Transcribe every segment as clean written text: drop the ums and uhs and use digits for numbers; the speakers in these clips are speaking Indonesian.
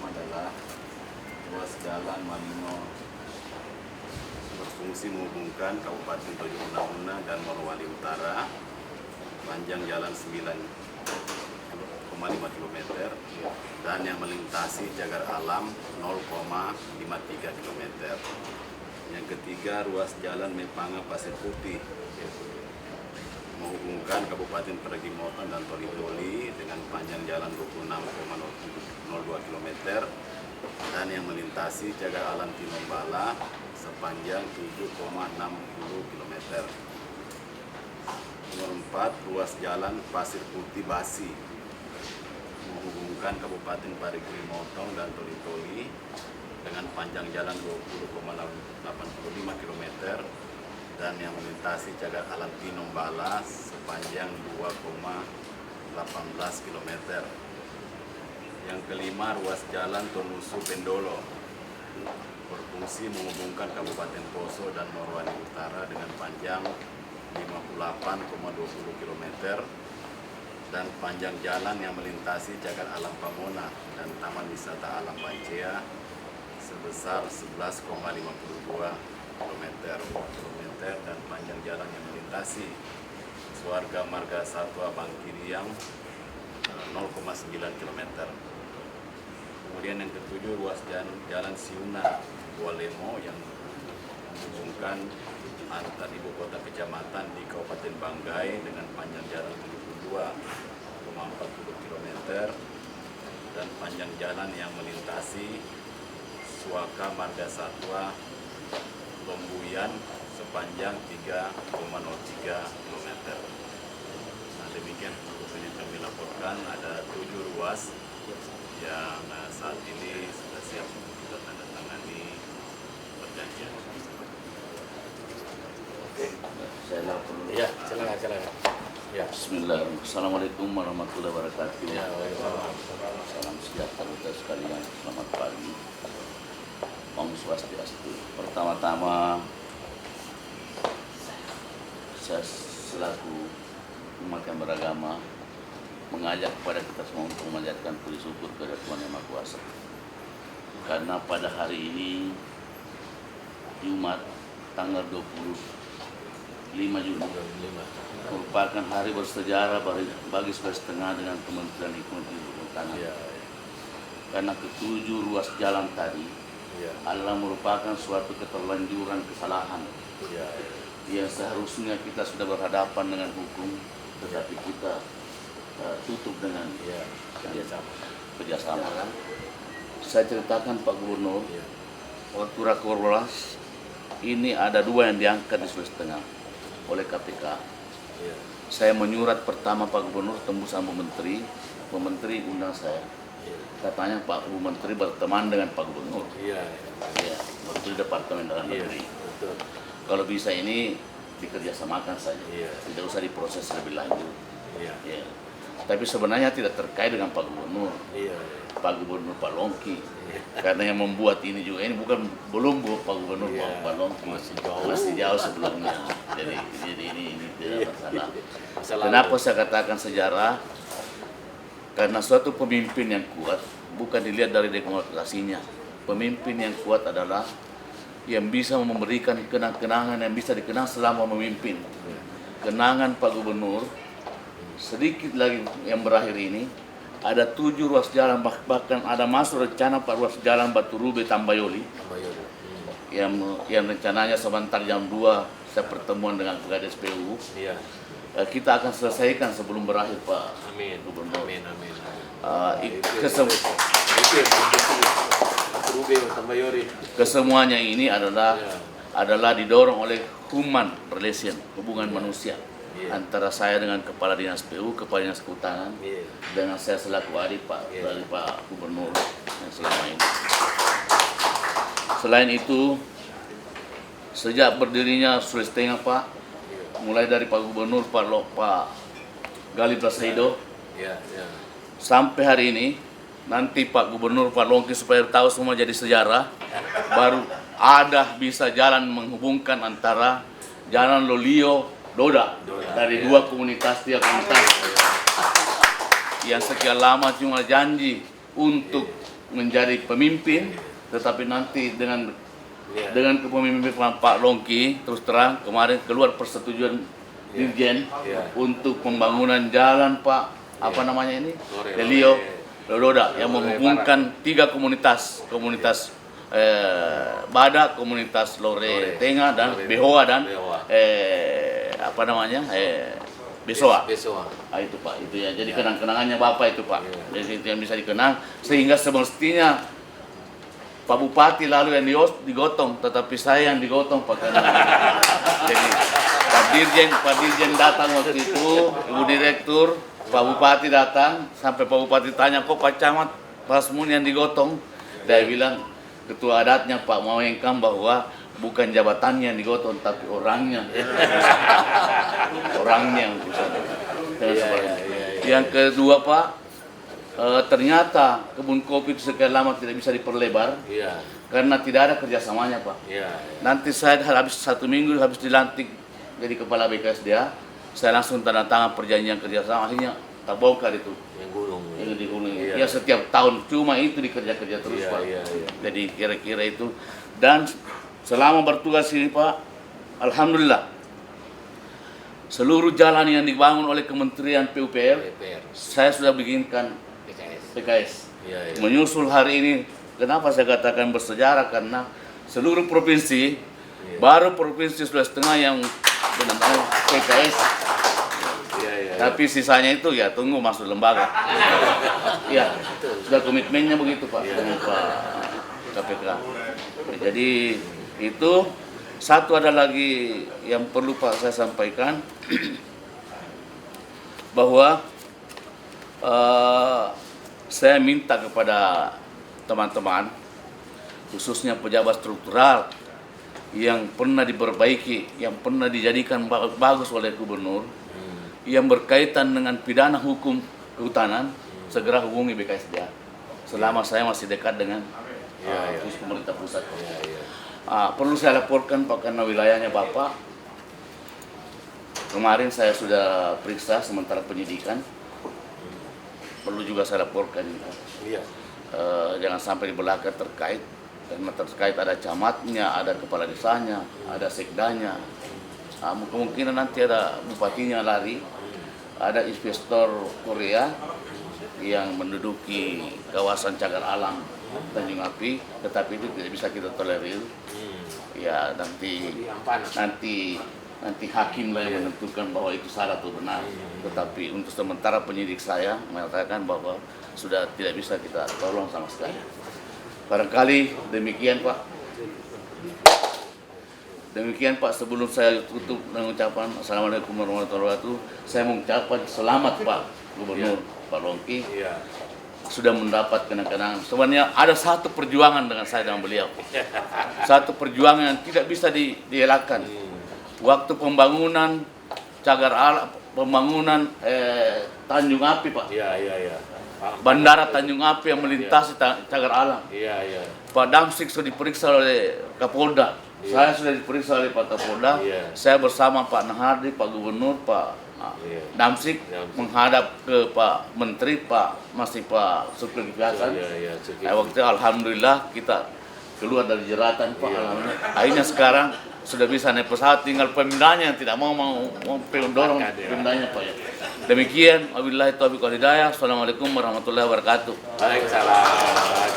adalah ruas jalan Malino berfungsi menghubungkan Kabupaten Tojo Una dan Morowali Utara, panjang jalan 9,5 km dan yang melintasi cagar alam 0,53 km. Yang ketiga, ruas jalan Mepanga Pasir Putih menghubungkan Kabupaten Parigi Motong dan Toli-Toli dengan panjang jalan 26,02 km dan yang melintasi cagar alam Tinombala sepanjang 7,60 km. Nomor 4, ruas jalan Pasir Putih Basi menghubungkan Kabupaten Parigi Motong dan Toli-Toli dengan panjang jalan 20,85 km dan yang melintasi cagar alam Tinombala sepanjang 2,18 km. Yang kelima, ruas jalan Tonusu Bendolo berfungsi menghubungkan Kabupaten Poso dan Morowali Utara dengan panjang 58,20 km dan panjang jalan yang melintasi cagar alam Pamona dan Taman Wisata Alam Bancea sebesar 11,52 km dan panjang jalan yang melintasi Suarga Marga Satwa Bangkiriang 0,9 km. Kemudian yang ketujuh, ruas jalan Siuna Bualemo yang menghubungkan antar ibu kota kecamatan di Kabupaten Banggai dengan panjang jalan 72,40 km dan panjang jalan yang melintasi Suaka Marga Satwa Lombuyan sepanjang 3,03 km. Nah, demikian yang kami laporkan, ada 7 ruas yang saat ini sudah siap untuk kita tanda tangani perjanjian. Oke, saya lapor. Ya, silakan. Ya. Bismillahirrahmanirrahim. Assalamualaikum warahmatullahi wabarakatuh. Ya, Salam sejahtera kita sekalian. Selamat pagi. Om Swastiastu. Pertama-tama, saya selaku umat yang beragama mengajak kepada kita semua untuk memanjatkan puji syukur kepada Tuhan Yang Maha Kuasa. Karena pada hari ini Jumat tanggal 25 Juni merupakan hari bersejarah bagi Sulawesi Tengah dengan Kementerian Lingkungan Hidup dan Kehutanan. Karena ketujuh ruas jalan tadi adalah merupakan suatu keterlanjuran kesalahan yang seharusnya kita sudah berhadapan dengan hukum, tetapi kita tutup dengan kerjasama. Saya ceritakan Pak Gubernur, waktu Rakorlas ini ada 2 yang diangkat di Sulawesi Tengah oleh KPK. Saya menyurat pertama Pak Gubernur tembus sama Menteri undang saya. Katanya Pak Bu Menteri berteman dengan Pak Gubernur. Menteri Departemen Dalam Negeri. Kalau bisa ini dikerjasamakan saja, tidak usah diproses lebih lanjut. Tapi sebenarnya tidak terkait dengan Pak Gubernur, Pak Gubernur Pak Longki. Karena yang membuat ini juga ini belum Pak Gubernur Pak Longki, masih jauh sebelumnya. Jadi ini tidak masalah. Kenapa saya katakan sejarah? Karena suatu pemimpin yang kuat bukan dilihat dari demokrasinya. Pemimpin yang kuat adalah yang bisa memberikan kenang-kenangan yang bisa dikenang selama memimpin. Kenangan Pak Gubernur sedikit lagi yang berakhir ini ada 7 ruas jalan, bahkan ada masuk rencana Pak ruas jalan Batu Rube Tambayoli yang rencananya sebentar jam 2 saya pertemuan dengan Kades PU. Kita akan selesaikan sebelum berakhir Pak Gubernur. Kesemuanya ini adalah didorong oleh human relation, hubungan manusia antara saya dengan Kepala Dinas PU, Kepala Dinas Kehutanan, dengan saya selaku adik dari Pak Gubernur yang selama ini. Selain itu, sejak berdirinya Sulawesi Tengah Pak, mulai dari Pak Gubernur Pak Gali Prasedo sampai hari ini, nanti Pak Gubernur Pak Longki supaya tahu semua jadi sejarah, baru ada bisa jalan menghubungkan antara Jalan Lolio Doda dari 2 komunitas, 3 komunitas yang sekian lama cuma janji untuk menjadi pemimpin, tetapi nanti dengan Iya. kepemimpinan Pak Longki, terus terang kemarin keluar persetujuan Dirjen Iya. untuk pembangunan jalan Pak, apa namanya ini? Lore, Delio Lore. Loloda yang Lore menghubungkan 3 komunitas, Badak, komunitas Lore Tengah dan Lore. Behoa dan Behoa. apa namanya? Besoa. Besoa. Ah, itu Pak, itu ya. Jadi kenang-kenangannya Bapak itu Pak. Iya. Jadi itu yang bisa dikenang sehingga semestinya Pak Bupati lalu yang digotong, tetapi saya yang digotong Pak. Jadi Pak Dirjen datang waktu itu, Ibu Direktur, Pak Bupati datang, sampai Pak Bupati tanya, kok Pak Camat, Pak Asmun yang digotong? Dia bilang, ketua adatnya Pak Mawengkam bahwa bukan jabatannya yang digotong, tapi orangnya. Orangnya yang digotong. Yang kedua Pak, ternyata kebun kopi itu sekian lama tidak bisa diperlebar Iya. karena tidak ada kerjasamanya Pak. Iya. Nanti saya habis 1 minggu habis dilantik jadi kepala BKSDA, saya langsung tanda tangan perjanjian kerjasama, akhirnya terbongkar itu Yang gunung. yang di gunung. Iya. Ya setiap tahun cuma itu dikerja-kerja terus Iya, Pak. iya, iya. Jadi kira-kira itu, dan selama bertugas ini Pak, alhamdulillah seluruh jalan yang dibangun oleh Kementerian PUPR DPR. saya sudah bikinkan PKS. PKS. Iya, iya. Menyusul hari ini, kenapa saya katakan bersejarah? Karena seluruh provinsi, Iya. baru provinsi Sulawesi Tengah yang benar-benar PKS. Iya, iya. Tapi sisanya itu ya tunggu masuk lembaga. Iya, sudah komitmennya begitu Pak dengan Pak KPK. Jadi itu satu ada lagi yang perlu Pak saya sampaikan bahwa saya minta kepada teman-teman, khususnya pejabat struktural yang pernah diperbaiki, yang pernah dijadikan bagus oleh gubernur, yang berkaitan dengan pidana hukum kehutanan, segera hubungi BKSDA. Selama saya masih dekat dengan pemerintah pusat. Perlu saya laporkan Pak, karena wilayahnya Bapak. Kemarin saya sudah periksa sementara penyidikan. Perlu juga saya laporkan. Iya. Jangan sampai di belakang terkait, karena terkait ada camatnya, ada kepala desanya, ada sekdanya. Kemungkinan nanti ada bupatinya lari, ada investor Korea yang menduduki kawasan cagar alam Tanjung Api, tetapi itu tidak bisa kita tolerir. Ya nanti hakim lah yang menentukan bahwa itu salah atau benar. Tetapi untuk sementara penyidik saya mengatakan bahwa sudah tidak bisa kita tolong sama sekali. Barangkali demikian Pak. Demikian Pak, sebelum saya tutup dengan ucapan Assalamualaikum warahmatullahi wabarakatuh, saya mengucapkan selamat Pak Gubernur Pak Longki. Iya. Sudah mendapat kenang-kenangan. Sebenarnya ada satu perjuangan dengan saya dengan beliau. Satu perjuangan yang tidak bisa dielakkan. Waktu pembangunan cagar alam, pembangunan Tanjung Api Pak. Iya, iya, iya. Bandara Tanjung Api yang melintasi cagar alam. Iya, iya. Pak Damsik sudah diperiksa oleh Kapolda. Saya sudah diperiksa oleh Pak Kapolda. Iya. Saya bersama Pak Nahardi, Pak Gubernur, Pak Damsik menghadap ke Pak Menteri, Pak Zulkifli Hasan. Iya, Waktu itu alhamdulillah kita keluar dari jeratan Pak. Akhirnya sekarang sudah bisa naik pesawat, tinggal pemindahnya yang tidak mau dorong pemindahnya Pak ya. Demikian, wabillahi taufiq wal hidayah. Assalamualaikum warahmatullahi wabarakatuh. Waalaikumsalam.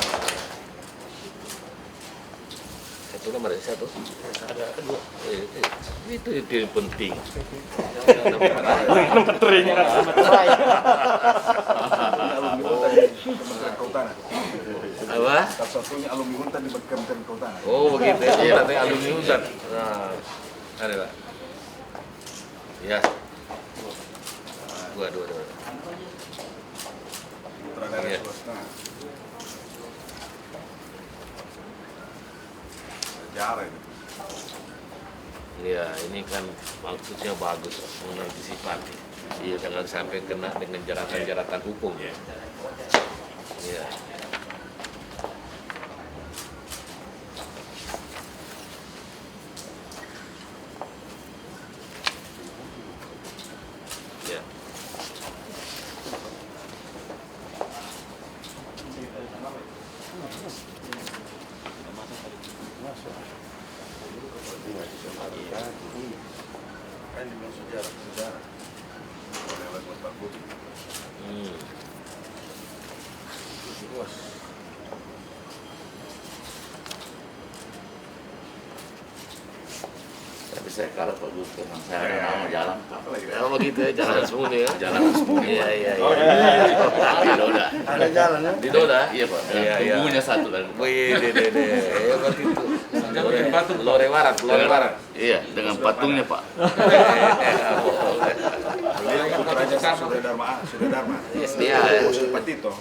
Satu nomor satu. Ada dua. Itu yang penting. Apa? Satu-satunya alumni Untan di Kementerian Kehutanan. Oh begitu ya, katanya alumni Untan. Nah, ada Pak. Ya. Dua. Sutradara Iya. Sulawesi Tengah. Sejarah itu. Iya, ini kan maksudnya bagus mengantisipasi. Iya, jangan sampai kena dengan jeratan-jeratan hukum. Iya. Ya. saya kalah Pak Gus karena saya ada nama jalan. Oh begitu ya, jalan Asmuni ya. Jalan Asmuni. Iya, iya, Oh, iya. Di Doda. Ada jalan ya? Di Doda? Iya Pak. Iya, iya. Tunggunya satu lagi. Wih, deh. Hebat itu. Lore Barat. Iya, dengan patungnya Pak. Beliau putranya Surya Dharma. Iya, ya. Usul Patito.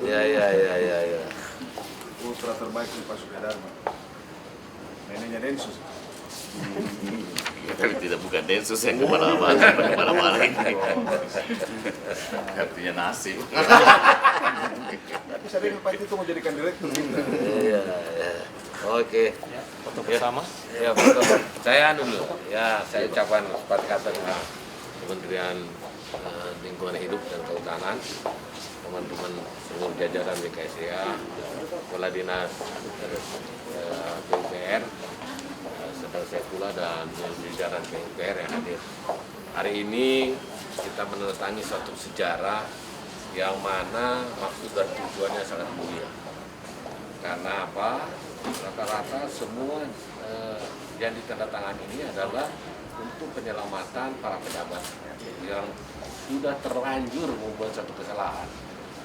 Iya. Putra terbaik Pak Surya Dharma. Neneknya Densus. Ya, tapi tidak bukan Densus yang kemana-mana ini. Artinya nasib. Tapi saya dengar Patito mau jadikan direktur. Iya. Oke. Foto bersama? Ya, foto. Saya dulu. Ya, saya ucapkan empat kata dengan Kementerian Lingkungan Hidup dan Kehutanan, teman-teman seluruh jajaran BKSDA, Kepala Dinas PUPR, Saudara Saifullah dan jajaran PUPR yang hadir. Hari ini kita menandatangani suatu sejarah yang mana maksud dan tujuannya sangat mulia. Karena apa? Rata-rata semua yang ditandatangani ini adalah untuk penyelamatan para pejabat yang sudah terlanjur membuat satu kesalahan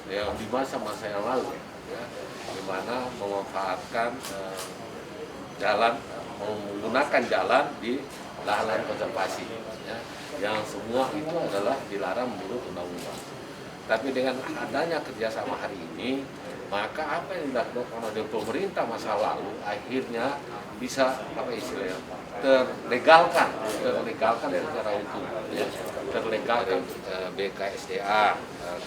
yang di masa-masa yang lalu, ya, di mana memanfaatkan jalan, menggunakan jalan di lahan konservasi, ya, yang semua itu adalah dilarang menurut undang-undang. Tapi dengan adanya kerjasama hari ini, maka apa yang dilakukan oleh pemerintah masa lalu akhirnya bisa terlegalkan secara hukum, ya. Terlegalkan. BKSDA,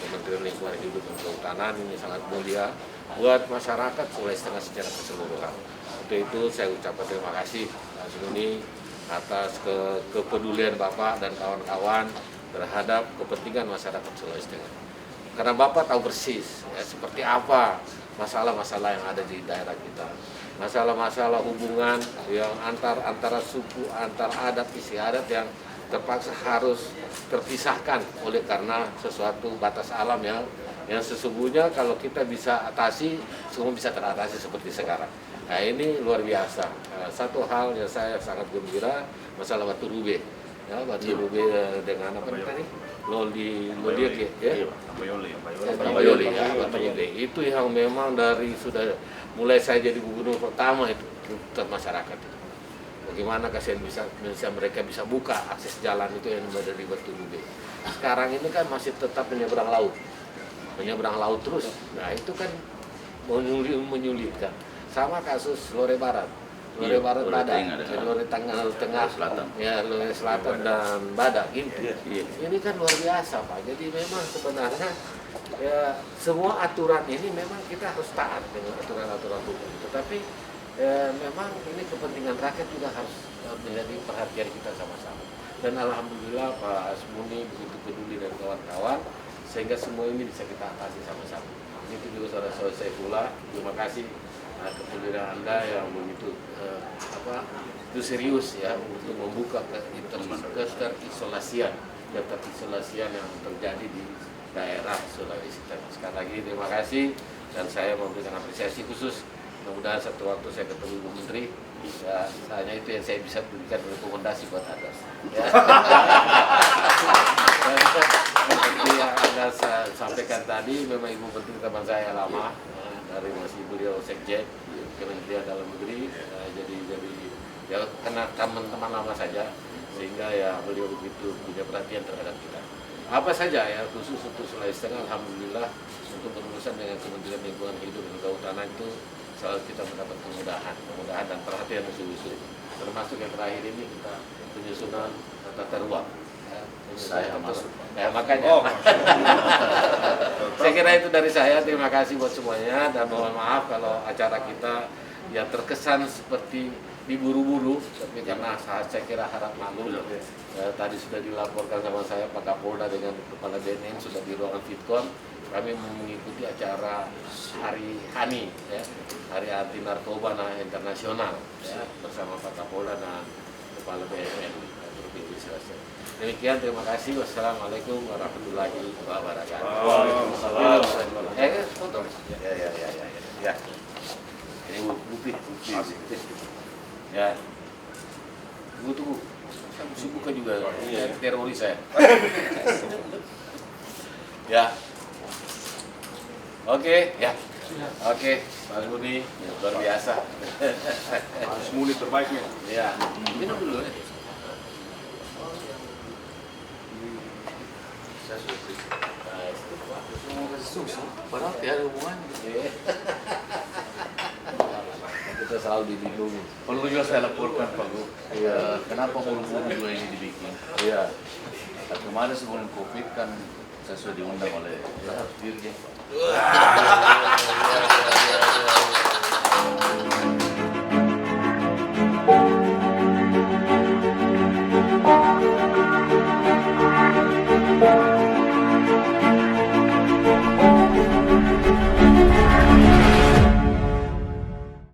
Kementerian Lingkungan Hidup dan Kehutanan ini sangat mulia buat masyarakat Sulawesi Tengah secara keseluruhan. Untuk itu saya ucapkan terima kasih Pak Asmuni atas kepedulian Bapak dan kawan-kawan terhadap kepentingan masyarakat Sulawesi Tengah. Karena Bapak tahu persis ya, seperti apa masalah-masalah yang ada di daerah kita. Masalah-masalah hubungan yang antara suku, antar adat, istiadat yang terpaksa harus terpisahkan oleh karena sesuatu batas alam yang sesungguhnya kalau kita bisa atasi, semua bisa teratasi seperti sekarang. Nah ini luar biasa. Satu hal yang saya sangat gembira, masalah Batu Rube. Ya, Batu Rube dengan apa tadi? Loli ya? Bayoli ya, Batu Rube. Itu yang memang dari sudah mulai saya jadi gubernur pertama itu masyarakat itu. Bagaimana kasihan bisa mereka bisa buka akses jalan itu yang dari Batu Rube. Sekarang ini kan masih tetap menyeberang laut terus. Nah itu kan menyulitkan. Sama kasus Lore Barat Badak, Lore Tengah Selatan, ya Lore Selatan dan Badak gitu. Ini kan luar biasa Pak. Jadi memang sebenarnya ya semua aturan ini memang kita harus taat dengan aturan-aturan hukum. Tetapi memang ini kepentingan rakyat juga harus menjadi perhatian kita sama-sama. Dan alhamdulillah Pak Asmuni begitu peduli dan kawan-kawan sehingga semua ini bisa kita atasi sama-sama. Itu juga saudara Saifullah, terima kasih kepedulian Anda yang begitu itu serius ya untuk membuka keterisolasian yang terjadi di daerah Sulawesi Tengah. Sekali lagi terima kasih dan saya memberikan apresiasi khusus. Mudah-mudahan satu waktu saya ketemu Ibu Menteri, ya, hanya itu yang saya bisa berikan rekomendasi buat Anda. Ya. Seperti yang Anda sampaikan tadi, memang Ibu Menteri teman saya lama, dari masih beliau Sekjen Kementerian Dalam Negeri, jadi ya kena teman-teman lama saja, sehingga ya beliau begitu punya perhatian terhadap kita. Apa saja ya khusus untuk Sulawesi Tengah, alhamdulillah untuk berurusan dengan Kementerian Lingkungan Hidup dan Kehutanan itu selalu kita mendapat kemudahan dan perhatian usul-usul. Termasuk yang terakhir ini kita penyusunan tata ruang. Ya, saya masuk. Ya makanya. Saya kira itu dari saya. Terima kasih buat semuanya dan mohon maaf kalau acara kita ya terkesan seperti diburu-buru, tapi karena saya kira harap maklum. Tadi sudah dilaporkan sama saya Pak Kapolda dengan Kepala BNN sudah di ruangan Fitcon. Kami mengikuti acara Hari HANI, ya, Hari Anti Narkoba Internasional, ya, bersama Pak Kapolda dan Kepala BNN Provinsi Sulawesi. Demikian, terima kasih. Wassalamualaikum warahmatullahi wabarakatuh. Waalaikumsalam. Foto. Ya. Ini bukti. Ya. Tunggu. Sibukan juga, teroris saya. Ya. Oke, ya. Oke, Pak Budi, luar biasa. Harus mulut terbaiknya. Ya, minum dulu ya. Saya mau kasih susu, padahal tidak ada hubungannya. Kita selalu dilindungi. Perlu juga saya laporkan Pak Gu. Iya. Kenapa buru-buru juga ini dibikin? Iya. Kemarin sebelum COVID kan saya sudah diundang oleh Dirjen.